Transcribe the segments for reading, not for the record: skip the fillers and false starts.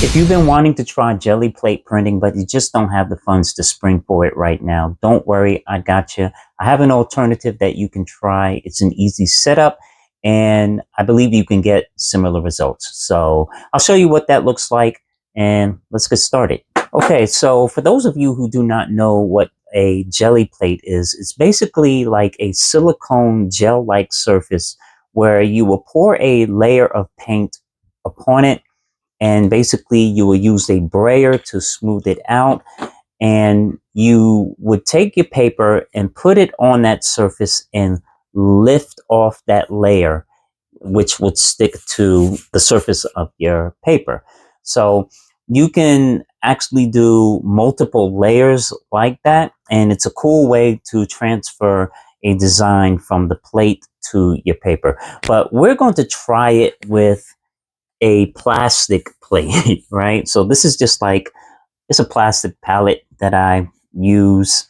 If you've been wanting to try jelly plate printing, but you just don't have the funds to spring for it right now, don't worry, I got you. I have an alternative that you can try. It's an easy setup, and I believe you can get similar results. So I'll show you what that looks like, and let's get started. Okay, so for those of you who do not know what a jelly plate is, it's basically like a silicone gel-like surface where you will pour a layer of paint upon it, and basically you will use a brayer to smooth it out, and you would take your paper and put it on that surface and lift off that layer, which would stick to the surface of your paper. So you can actually do multiple layers like that, and it's a cool way to transfer a design from the plate to your paper. But we're going to try it with a plastic plate, right? So this is just like, it's a plastic palette that I use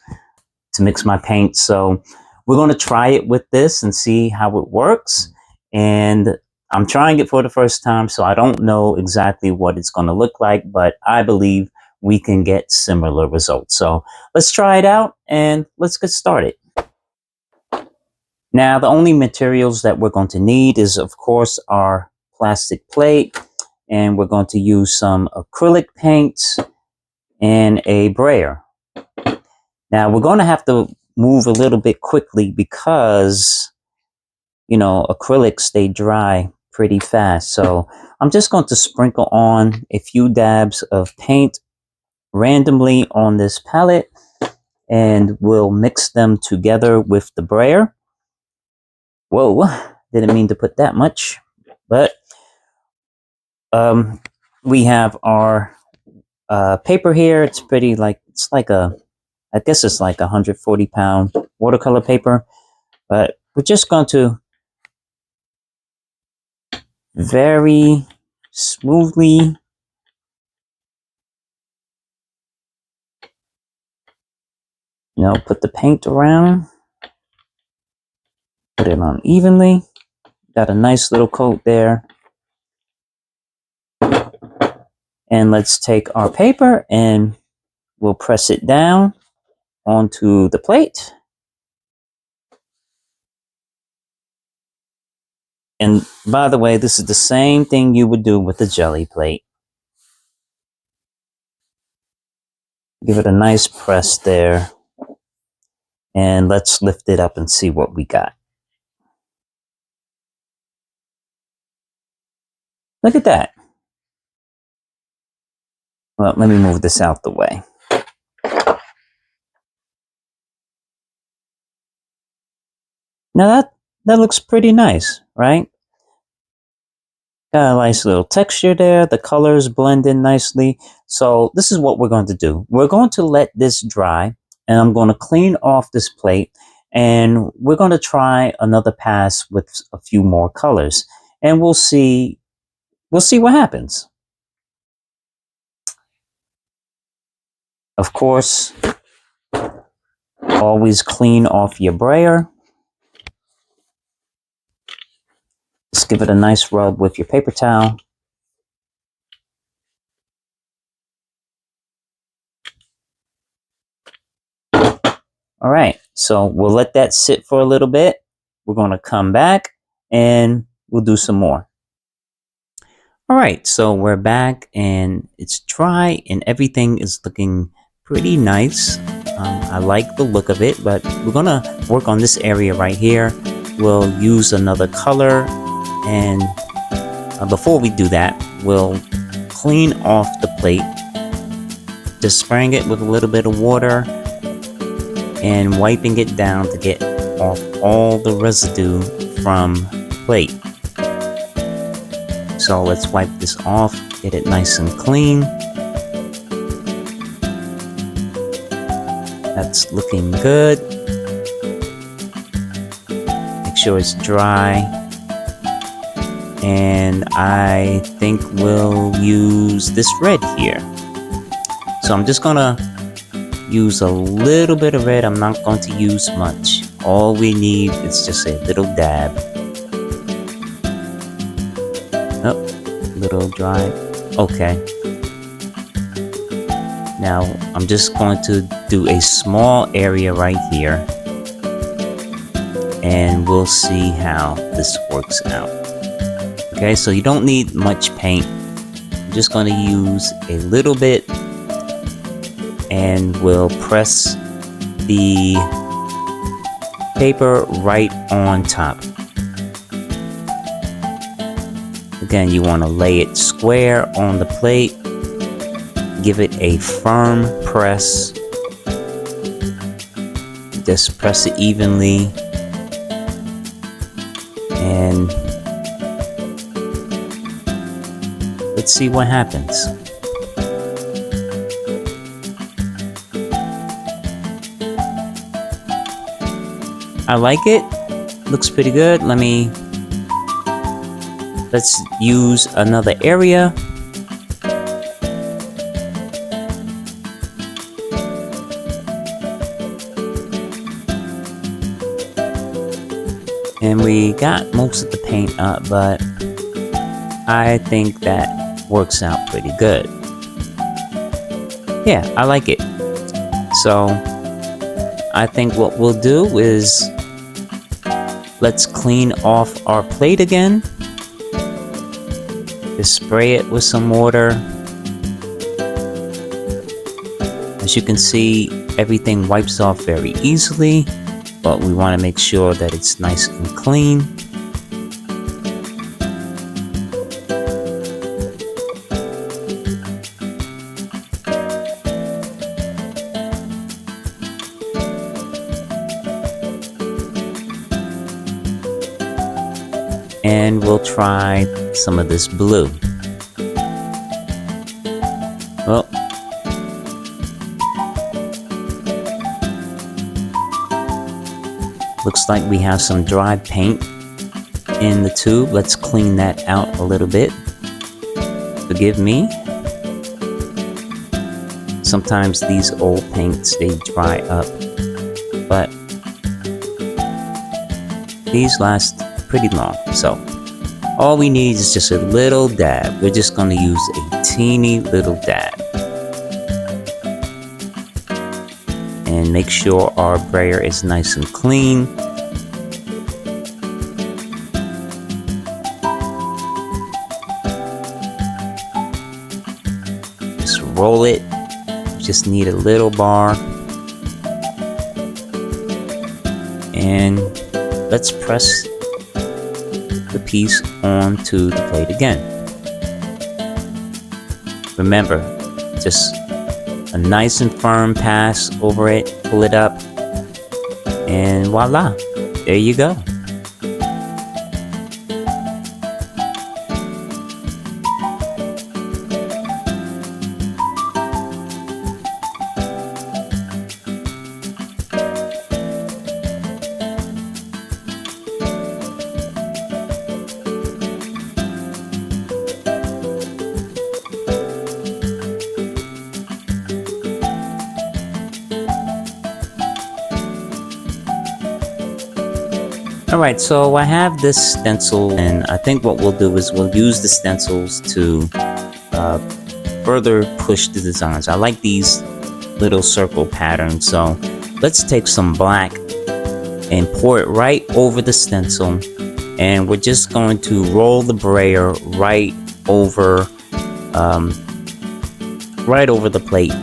to mix my paint. So we're going to try it with this and see how it works. And I'm trying it for the first time, so I don't know exactly what it's going to look like, but I believe we can get similar results. So let's try it out and let's get started. Now, the only materials that we're going to need is, of course, our plastic plate, and we're going to use some acrylic paints and a brayer. Now, we're going to have to move a little bit quickly because, you know, acrylics, they dry pretty fast. So I'm just going to sprinkle on a few dabs of paint randomly on this palette, and we'll mix them together with the brayer. Whoa, didn't mean to put that much, but we have our paper here. It's pretty, like, it's like a, I guess it's like 140-pound watercolor paper, but we're just going to very smoothly put the paint around, put it on evenly. Got a nice little coat there. And let's take our paper and we'll press it down onto the plate. And by the way, this is the same thing you would do with the jelly plate. Give it a nice press there. And let's lift it up and see what we got. Look at that. Well, let me move this out the way. Now that looks pretty nice, right? Got a nice little texture there. The colors blend in nicely. So this is what we're going to do. We're going to let this dry, and I'm going to clean off this plate, and we're going to try another pass with a few more colors, and we'll see what happens. Of course, always clean off your brayer. Just give it a nice rub with your paper towel. All right, so we'll let that sit for a little bit. We're going to come back and we'll do some more. All right, so we're back and it's dry and everything is looking pretty nice. I like the look of it, but we're going to work on this area right here. We'll use another color, and before we do that, we'll clean off the plate. Just spraying it with a little bit of water and wiping it down to get off all the residue from the plate. So let's wipe this off, get it nice and clean. That's looking good. Make sure it's dry. And I think we'll use this red here. So I'm just gonna use a little bit of red. I'm not going to use much. All we need is just a little dab. Oh, little dry. Okay. Now I'm just going to do a small area right here, and we'll see how this works out. Okay, so you don't need much paint. I'm just going to use a little bit, and we'll press the paper right on top. Again, you want to lay it square on the plate. Give it a firm press. Just press it evenly. And let's see what happens. I like it. Looks pretty good. Let's use another area. And we got most of the paint up, but I think that works out pretty good. Yeah, I like it. So I think what we'll do is let's clean off our plate again. Just spray it with some water. As you can see, everything wipes off very easily, but we want to make sure that it's nice and clean. And we'll try some of this blue. Well, looks like we have some dry paint in the tube. Let's clean that out a little bit. Forgive me. Sometimes these old paints, they dry up, but these last pretty long. So all we need is just a little dab. We're just going to use a teeny little dab. And make sure our brayer is nice and clean. Just roll it. Just need a little bar. And let's press the piece onto the plate again. Remember, just a nice and firm pass over it, pull it up, and voila, there you go. Alright, so I have this stencil, and I think what we'll do is we'll use the stencils to further push the designs. I like these little circle patterns, so let's take some black and pour it right over the stencil, and we're just going to roll the brayer right over the plate.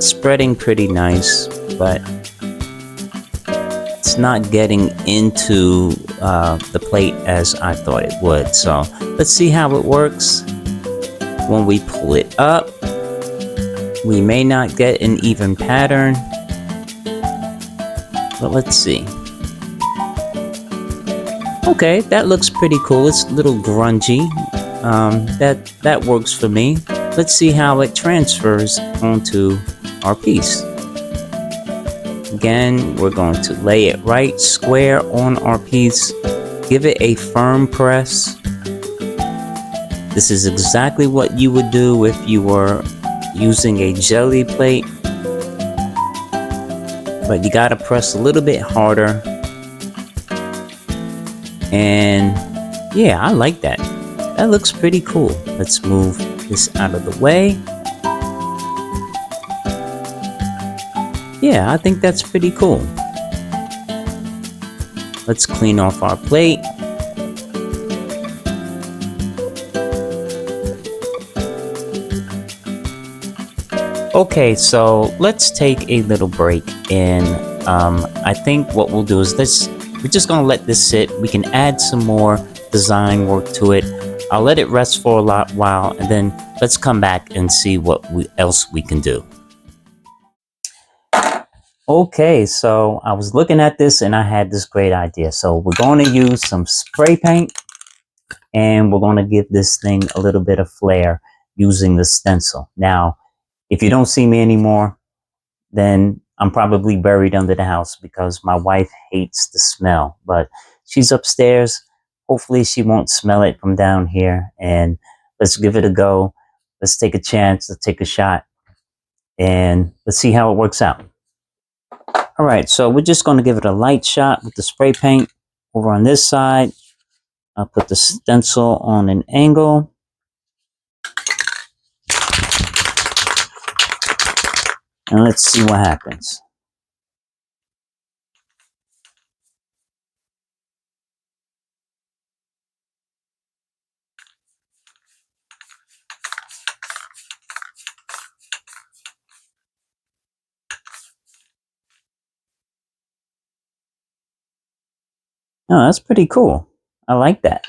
Spreading pretty nice, but it's not getting into the plate as I thought it would. So let's see how it works. When we pull it up, we may not get an even pattern, but let's see. Okay, that looks pretty cool. It's a little grungy. That works for me. Let's see how it transfers onto our piece. Again, we're going to lay it right square on our piece. Give it a firm press. This is exactly what you would do if you were using a jelly plate, but you gotta press a little bit harder. And yeah, I like that. That looks pretty cool. Let's move this out of the way. Yeah, I think that's pretty cool. Let's clean off our plate. Okay, so let's take a little break, and I think what we'll do is we're just gonna let this sit. We can add some more design work to it. I'll let it rest for a while, and then let's come back and see what else we can do. Okay, so I was looking at this and I had this great idea. So we're going to use some spray paint, and we're going to give this thing a little bit of flair using the stencil. Now, if you don't see me anymore, then I'm probably buried under the house because my wife hates the smell, but she's upstairs. Hopefully she won't smell it from down here, and let's give it a go. Let's take a chance. Let's take a shot, and let's see how it works out. All right, so we're just going to give it a light shot with the spray paint over on this side. I'll put the stencil on an angle. And let's see what happens. Oh, that's pretty cool. I like that.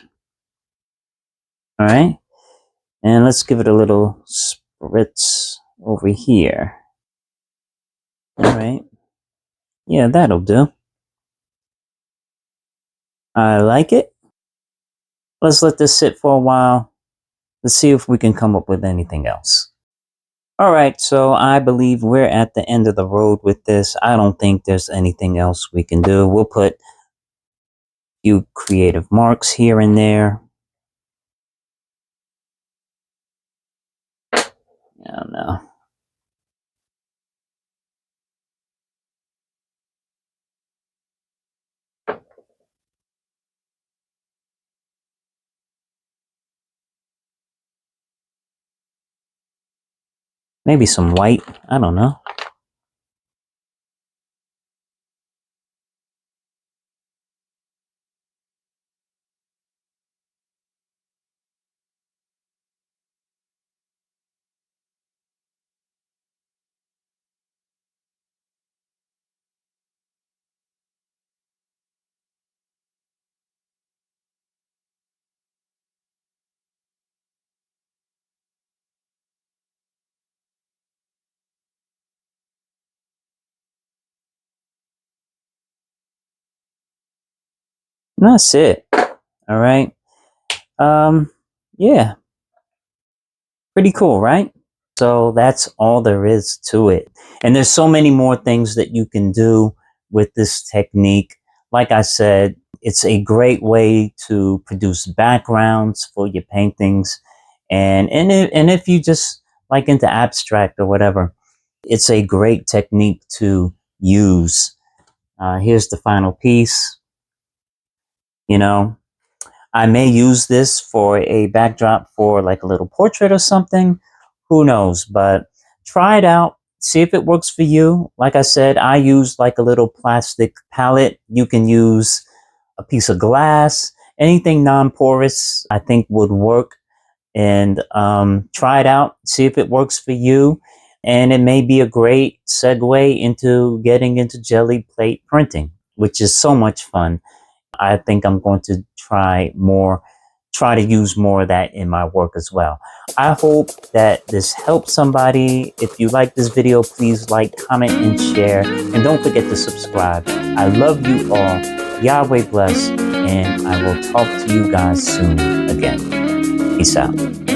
All right. And let's give it a little spritz over here. All right. Yeah, that'll do. I like it. Let's let this sit for a while. Let's see if we can come up with anything else. All right, so I believe we're at the end of the road with this. I don't think there's anything else we can do. We'll put a few creative marks here and there. I don't know. Maybe some white. I don't know. And that's it. All right. Yeah. Pretty cool, right? So that's all there is to it. And there's so many more things that you can do with this technique. Like I said, it's a great way to produce backgrounds for your paintings. And if you just like into abstract or whatever, it's a great technique to use. Here's the final piece. You know, I may use this for a backdrop for like a little portrait or something. Who knows? But try it out. See if it works for you. Like I said, I use like a little plastic palette. You can use a piece of glass. Anything non-porous I think would work. And try it out. See if it works for you. And it may be a great segue into getting into Gelli plate printing, which is so much fun. I think I'm going to try to use more of that in my work as well. I hope that this helps somebody. If you like this video, please like, comment, and share. And don't forget to subscribe. I love you all. Yahweh bless. And I will talk to you guys soon again. Peace out.